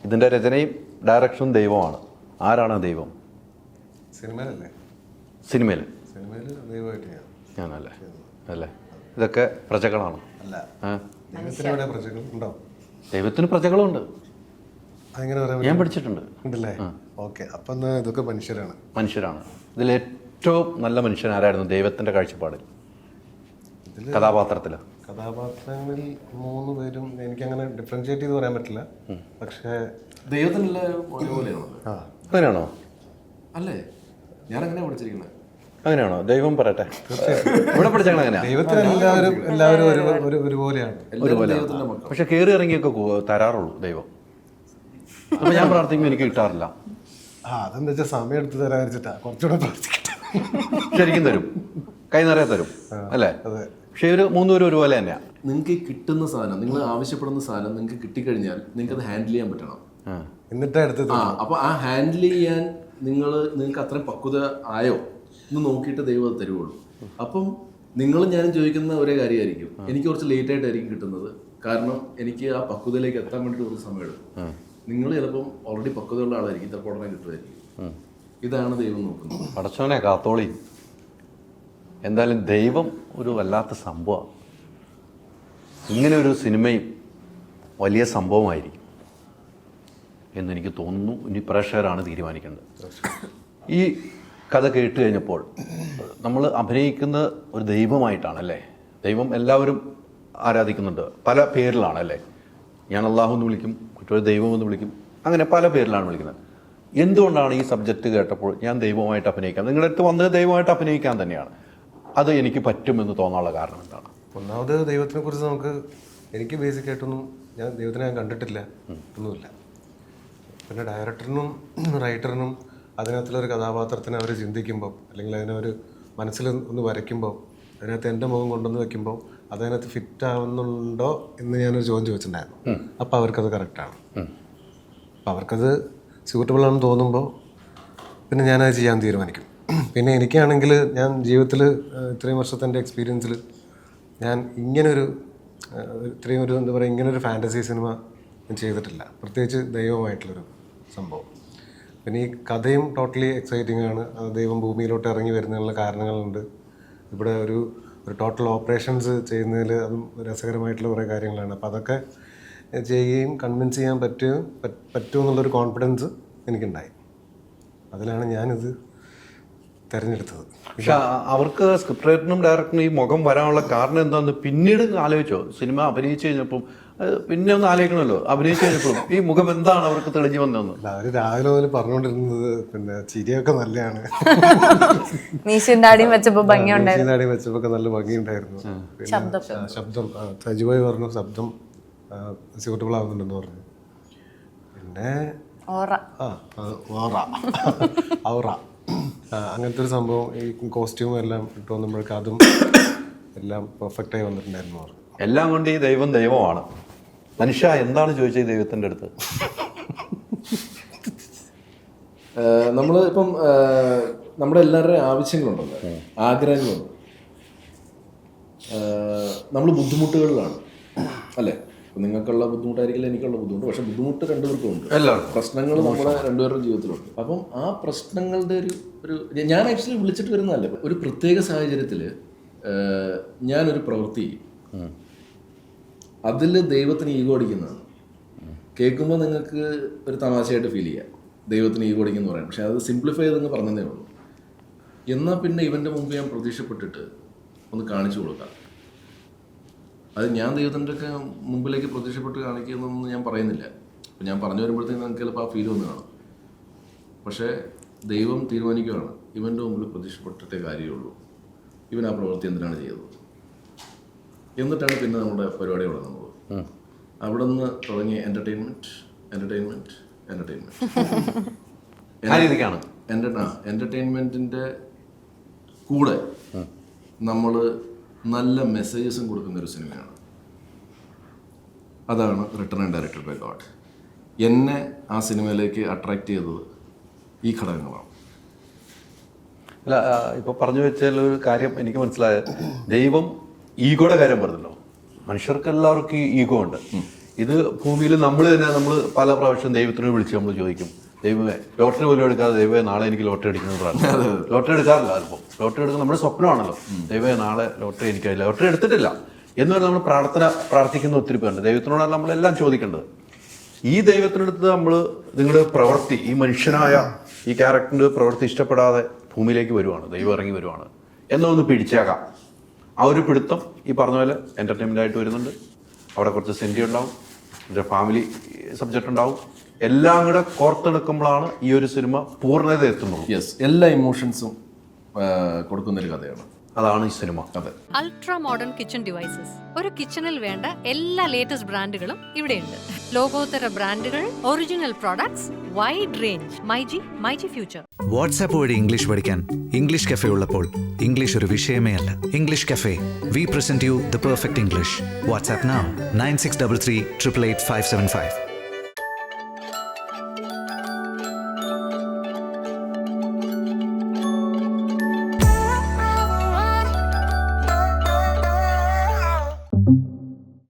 ഇതിൻ്റെ രചനയും ഡയറക്ഷനും ദൈവമാണ്. ആരാണ് ദൈവം? സിനിമയിലല്ലേ? സിനിമയിൽ ദൈവമായിട്ട് ഞാനല്ലേ? അല്ലേ? ഇതൊക്കെ പ്രജകളാണ്. അല്ല, ദൈവത്തിന് പ്രജകൾ ഉണ്ടോ? ദൈവത്തിന് പ്രജകളുണ്ട്. അങ്ങനെ ഞാൻ പഠിച്ചിട്ടുണ്ട്. ഉണ്ടല്ലേ? ഓക്കെ, അപ്പം ഇതൊക്കെ മനുഷ്യരാണ്. ഇതിൽ ഏറ്റവും നല്ല മനുഷ്യൻ ആരായിരുന്നു ദൈവത്തിൻ്റെ കാഴ്ചപ്പാടിൽ? കഥാപാത്രങ്ങളിൽ 3 പേരും എനിക്കങ്ങനെ ഡിഫറൻഷിയേറ്റ് ചെയ്ത് പറയാൻ പറ്റില്ല. പക്ഷേ ദൈവത്തിനുള്ള പോലെയാണോ? അങ്ങനെയാണോ? അല്ലേ, ഞാൻ അങ്ങനെയാണ് പഠിച്ചിരിക്കുന്നത്. അങ്ങനെയാണോ? ദൈവം പറയട്ടെ. ഇവിടെ പഠിച്ചാൽ അങ്ങനെയാ. ദൈവത്തിന് എല്ലാവരും ഒരുപോലെയാണ്. പക്ഷെ കയറി ഇറങ്ങിയൊക്കെ തരാറുള്ളൂ ദൈവം. അപ്പൊ ഞാൻ പ്രാർത്ഥിക്കുമ്പോൾ എനിക്ക് കിട്ടാറില്ല. അതെന്താ വെച്ചാൽ സമയം എടുത്ത് തരാൻ വെച്ചിട്ടാ കുറച്ചുകൂടെ പ്രാർത്ഥിക്കട്ടെ. ശരിക്കും തരും, കൈ നിറയെ തരും അല്ലേ? പക്ഷെ ഒരു 3 പേരും ഒരുപോലെ തന്നെയാ. നിങ്ങൾക്ക് കിട്ടുന്ന സാധനം, നിങ്ങൾ ആവശ്യപ്പെടുന്ന സാധനം നിങ്ങൾക്ക് കിട്ടിക്കഴിഞ്ഞാൽ നിങ്ങൾക്ക് അത് ഹാൻഡിൽ ചെയ്യാൻ പറ്റണം. എന്നിട്ട് അടുത്ത് അപ്പൊ ആ ഹാൻഡിൽ ചെയ്യാൻ നിങ്ങൾക്ക് അത്രയും പക്വത ആയോ എന്ന് നോക്കിയിട്ട് ദൈവം അത് തരുവുള്ളൂ. അപ്പം ഞാനും ചോദിക്കുന്ന ഒരേ കാര്യമായിരിക്കും. എനിക്ക് കുറച്ച് ലേറ്റ് ആയിട്ടായിരിക്കും കിട്ടുന്നത്. കാരണം എനിക്ക് ആ പക്വതയിലേക്ക് എത്താൻ വേണ്ടിയിട്ട് കുറച്ച് സമയം എടുക്കും. നിങ്ങൾ ചിലപ്പം ഓൾറെഡി പക്വതയുള്ള ആളായിരിക്കും, ചിലപ്പോൾ ഉടനെ കിട്ടുമായിരിക്കും. ഇതാണ് ദൈവം നോക്കുന്നത്. പടച്ചോനെ കാത്തോളി. എന്തായാലും ദൈവം ഒരു വല്ലാത്ത സംഭവമാണ്. ഇങ്ങനെ ഒരു സിനിമയും വലിയ സംഭവമായിരിക്കും എന്നെനിക്ക് തോന്നുന്നു. ഇനി പ്രേക്ഷകരാണ് തീരുമാനിക്കേണ്ടത്. ഈ കഥ കേട്ട് കഴിഞ്ഞപ്പോൾ നമ്മൾ അഭിനയിക്കുന്ന ഒരു ദൈവമായിട്ടാണല്ലേ? ദൈവം എല്ലാവരും ആരാധിക്കുന്നുണ്ട്, പല പേരിലാണല്ലേ? ഞാൻ അള്ളാഹു എന്ന് വിളിക്കും, മറ്റൊരു ദൈവം എന്ന് വിളിക്കും, അങ്ങനെ പല പേരിലാണ് വിളിക്കുന്നത്. എന്തുകൊണ്ടാണ് ഈ സബ്ജക്റ്റ് കേട്ടപ്പോൾ ഞാൻ ദൈവമായിട്ട് അഭിനയിക്കാം? നിങ്ങളുടെ അടുത്ത് വന്നത് ദൈവമായിട്ട് അഭിനയിക്കാൻ തന്നെയാണ്. അത് എനിക്ക് പറ്റുമെന്ന് തോന്നാനുള്ള കാരണം എന്താണ്? ഒന്നാമത് ദൈവത്തിനെ കുറിച്ച് എനിക്ക് ബേസിക്കായിട്ടൊന്നും ദൈവത്തിനെ ഞാൻ കണ്ടിട്ടില്ല, ഒന്നുമില്ല. പിന്നെ ഡയറക്ടറിനും റൈറ്ററിനും അതിനകത്തുള്ളൊരു കഥാപാത്രത്തിനെ അവർ ചിന്തിക്കുമ്പോൾ, അല്ലെങ്കിൽ അതിനൊരു മനസ്സിൽ ഒന്ന് വരയ്ക്കുമ്പോൾ, അതിനകത്ത് എൻ്റെ മുഖം കൊണ്ടുവന്ന് വെക്കുമ്പോൾ അതിനകത്ത് ഫിറ്റ് ആവുന്നുണ്ടോ എന്ന് ഞാനൊരു ചോദ്യം ചോദിച്ചിട്ടുണ്ടായിരുന്നു. അപ്പോൾ അവർക്കത് കറക്റ്റാണ്. അപ്പോൾ അവർക്കത് സ്യൂട്ടബിൾ ആണെന്ന് തോന്നുമ്പോൾ പിന്നെ ഞാനത് ചെയ്യാൻ തീരുമാനിക്കും. പിന്നെ എനിക്കാണെങ്കിൽ ഞാൻ ജീവിതത്തിൽ ഇത്രയും വർഷത്തെ എൻ്റെ എക്സ്പീരിയൻസിൽ ഞാൻ ഇങ്ങനൊരു എന്താ പറയുക, ഇങ്ങനൊരു ഫാൻറ്റസി സിനിമ ഞാൻ ചെയ്തിട്ടില്ല, പ്രത്യേകിച്ച് ദൈവമായിട്ടുള്ളൊരു സംഭവം. പിന്നെ ഈ കഥയും ടോട്ടലി എക്സൈറ്റിംഗ് ആണ്. ദൈവം ഭൂമിയിലോട്ട് ഇറങ്ങി വരുന്നതിനുള്ള കാരണങ്ങളുണ്ട്. ഇവിടെ ഒരു ടോട്ടൽ ഓപ്പറേഷൻസ് ചെയ്യുന്നതിൽ അതും രസകരമായിട്ടുള്ള കുറേ കാര്യങ്ങളാണ്. അപ്പോൾ അതൊക്കെ ചെയ്യുകയും കൺവിൻസ് ചെയ്യാൻ പറ്റുമെന്നുള്ളൊരു കോൺഫിഡൻസ് എനിക്കുണ്ടായി. അതിലാണ് ഞാനിത് തിരഞ്ഞെടുത്തത്. പക്ഷെ അവർക്ക് സ്ക്രിപ്റ്റ് റൈറ്ററിനും ഡയറക്ടറിനും ഈ മുഖം വരാനുള്ള കാരണം എന്താണെന്ന് പിന്നീട് ആലോചിച്ചോ? സിനിമ അഭിനയിച്ചു കഴിഞ്ഞപ്പം പിന്നെ ഒന്ന് ആലോചിക്കണമല്ലോ. അഭിനയിച്ചു കഴിഞ്ഞപ്പോഴും ഈ മുഖം എന്താണ് അവർക്ക് തെളിഞ്ഞു വന്നതെന്ന്. അവർ രാവിലെ മുതൽ പറഞ്ഞുകൊണ്ടിരുന്നത് പിന്നെ ചിരിയൊക്കെ നല്ലതാണ്, മീശയും വെച്ചപ്പോൾ നല്ല ഭംഗിയുണ്ടായിരുന്നു. പിന്നെ ശബ്ദം സജുവായി പറഞ്ഞു, ശബ്ദം സ്യൂട്ടബിൾ ആവുന്നുണ്ടെന്ന് പറഞ്ഞു. പിന്നെ ഔറ അങ്ങനത്തെ ഒരു സംഭവം, ഈ കോസ്റ്റ്യൂം എല്ലാം ഇട്ട് വന്നപ്പോഴേക്കും അതും എല്ലാം പെർഫെക്റ്റായി വന്നിട്ടുണ്ടായിരുന്നു പറഞ്ഞു. എല്ലാം കൊണ്ട് ഈ ദൈവമാണ്. മനുഷ്യ എന്താണ് ചോദിച്ചത് ദൈവത്തിൻ്റെ അടുത്ത്? നമ്മൾ ഇപ്പം നമ്മുടെ എല്ലാവരുടെയും ആവശ്യങ്ങളുണ്ടല്ലോ, ആഗ്രഹങ്ങളുണ്ട്. നമ്മൾ ബുദ്ധിമുട്ടുകളിലാണ് അല്ലേ? നിങ്ങൾക്കുള്ള ബുദ്ധിമുട്ടായിരിക്കില്ല എനിക്കുള്ള ബുദ്ധിമുട്ട്. പക്ഷെ ബുദ്ധിമുട്ട് രണ്ടുപേർക്കും ഉണ്ട്, പ്രശ്നങ്ങൾ നമ്മുടെ രണ്ടുപേരുടെ ജീവിതത്തിലുണ്ട്. അപ്പം ആ പ്രശ്നങ്ങളുടെ ഒരു ഞാൻ ആക്ച്വലി വിളിച്ചിട്ട് വരുന്നതല്ല, ഒരു പ്രത്യേക സാഹചര്യത്തിൽ ഞാനൊരു പ്രവൃത്തി അതിൽ ദൈവത്തിന് ഈഗോ അടിക്കുന്നതാണ്. കേൾക്കുമ്പോൾ നിങ്ങൾക്ക് ഒരു തമാശയായിട്ട് ഫീൽ ചെയ്യാം, ദൈവത്തിന് ഈഗോ അടിക്കുന്നു പറയാം. പക്ഷെ അത് സിംപ്ലിഫൈ ചെയ്തെന്ന് പറഞ്ഞതേ ഉള്ളൂ. എന്നാൽ പിന്നെ ഇവൻ്റെ മുമ്പ് ഞാൻ പ്രതീക്ഷപ്പെട്ടിട്ട് ഒന്ന് കാണിച്ചു കൊടുക്കാം. അത് ഞാൻ ദൈവത്തിൻ്റെ ഒക്കെ മുമ്പിലേക്ക് പ്രത്യക്ഷപ്പെട്ട് കാണിക്കുന്നതെന്ന് ഞാൻ പറയുന്നില്ല. അപ്പം ഞാൻ പറഞ്ഞു വരുമ്പോഴത്തേക്ക് നിങ്ങൾക്ക് ചിലപ്പോൾ ആ ഫീൽ വന്ന് കാണും. പക്ഷേ ദൈവം തീരുമാനിക്കുകയാണ്, ഇവൻ്റെ മുമ്പിൽ പ്രത്യക്ഷപ്പെട്ടിട്ടേ കാര്യമുള്ളൂ, ഇവൻ ആ പ്രവൃത്തി എന്തിനാണ് ചെയ്തത്. എന്നിട്ടാണ് പിന്നെ നമ്മുടെ പരിപാടി തുടങ്ങുന്നത്. അവിടെ നിന്ന് തുടങ്ങിയ എൻ്റർടൈൻമെൻറ്റിൻ്റെ കൂടെ നമ്മൾ നല്ല മെസ്സേജസും കൊടുക്കുന്നൊരു സിനിമയാണ്. അതാണ് written and directed by God. എന്നെ ആ സിനിമയിലേക്ക് അട്രാക്റ്റ് ചെയ്തത് ഈ ഘടകങ്ങളാണ്. അല്ല, ഇപ്പോൾ പറഞ്ഞു വെച്ചാൽ ഒരു കാര്യം എനിക്ക് മനസ്സിലായത്, ദൈവം ഈഗോയുടെ കാര്യം പറഞ്ഞല്ലോ. മനുഷ്യർക്ക് എല്ലാവർക്കും ഈഗോ ഉണ്ട്. ഇത് ഭൂമിയിൽ നമ്മൾ പല പ്രാവശ്യം ദൈവത്തിനോട് വിളിച്ച് നമ്മൾ ചോദിക്കും, ദൈവമേ ലോട്ടറി പോലും എടുക്കാതെ ദൈവമേ നാളെ എനിക്ക് ലോട്ടറി അടിക്കുന്നത് പ്രാർത്ഥന. ലോട്ടറി എടുക്കാറില്ല അതിപ്പോൾ. ലോട്ടറി എടുക്കുന്ന നമ്മുടെ സ്വപ്നമാണല്ലോ, ദൈവമേ നാളെ ലോട്ടറി എനിക്കായില്ല, ലോട്ടറി എടുത്തിട്ടില്ല എന്ന് പറഞ്ഞാൽ നമ്മൾ പ്രാർത്ഥിക്കുന്ന ഒത്തിരി പേരുണ്ട്. ദൈവത്തിനോടാണ് നമ്മളെല്ലാം ചോദിക്കേണ്ടത്. ഈ ദൈവത്തിനടുത്ത് നമ്മൾ നിങ്ങളുടെ പ്രവൃത്തി, ഈ മനുഷ്യനായ ഈ ക്യാരക്ടറിൻ്റെ പ്രവൃത്തി ഇഷ്ടപ്പെടാതെ ഭൂമിയിലേക്ക് വരുവാണ്, ദൈവം ഇറങ്ങി വരുവാണ് എന്നൊന്ന് പിടിച്ചേക്കാം. ആ ഒരു പിടുത്തം ഈ പറഞ്ഞ പോലെ എൻ്റർടൈൻമെൻ്റ് ആയിട്ട് വരുന്നുണ്ട്. അവിടെ കുറച്ച് സെൻറ്റി ഉണ്ടാവും, ഇതിൻ്റെ ഫാമിലി സബ്ജക്റ്റ് ഉണ്ടാവും. എല്ലാം കൂടെ കോർത്തെടുക്കുമ്പോഴാണ് ഈ ഒരു സിനിമ പൂർണ്ണത എത്തുന്നത്. യെസ്, എല്ലാ ഇമോഷൻസും കൊടുക്കുന്നൊരു കഥയാണ്. അതാണ് ഈ സിനിമ. അതെ. Ultra modern kitchen devices. ഒരു കിച്ചണിൽ വേണ്ട എല്ലാ ലേറ്റസ്റ്റ് ബ്രാൻഡുകളും ഇവിടെയുണ്ട്. ലോകോത്തര ബ്രാൻഡുകൾ, original products, wide range. MyG future. WhatsApp വഴി ഇംഗ്ലീഷ് പഠിക്കാൻ ഇംഗ്ലീഷ് കഫേ ഉള്ളപ്പോൾ ഇംഗ്ലീഷ് ഒരു വിഷയമേ അല്ല. English cafe, we present you the perfect English. WhatsApp now 9633 888 575.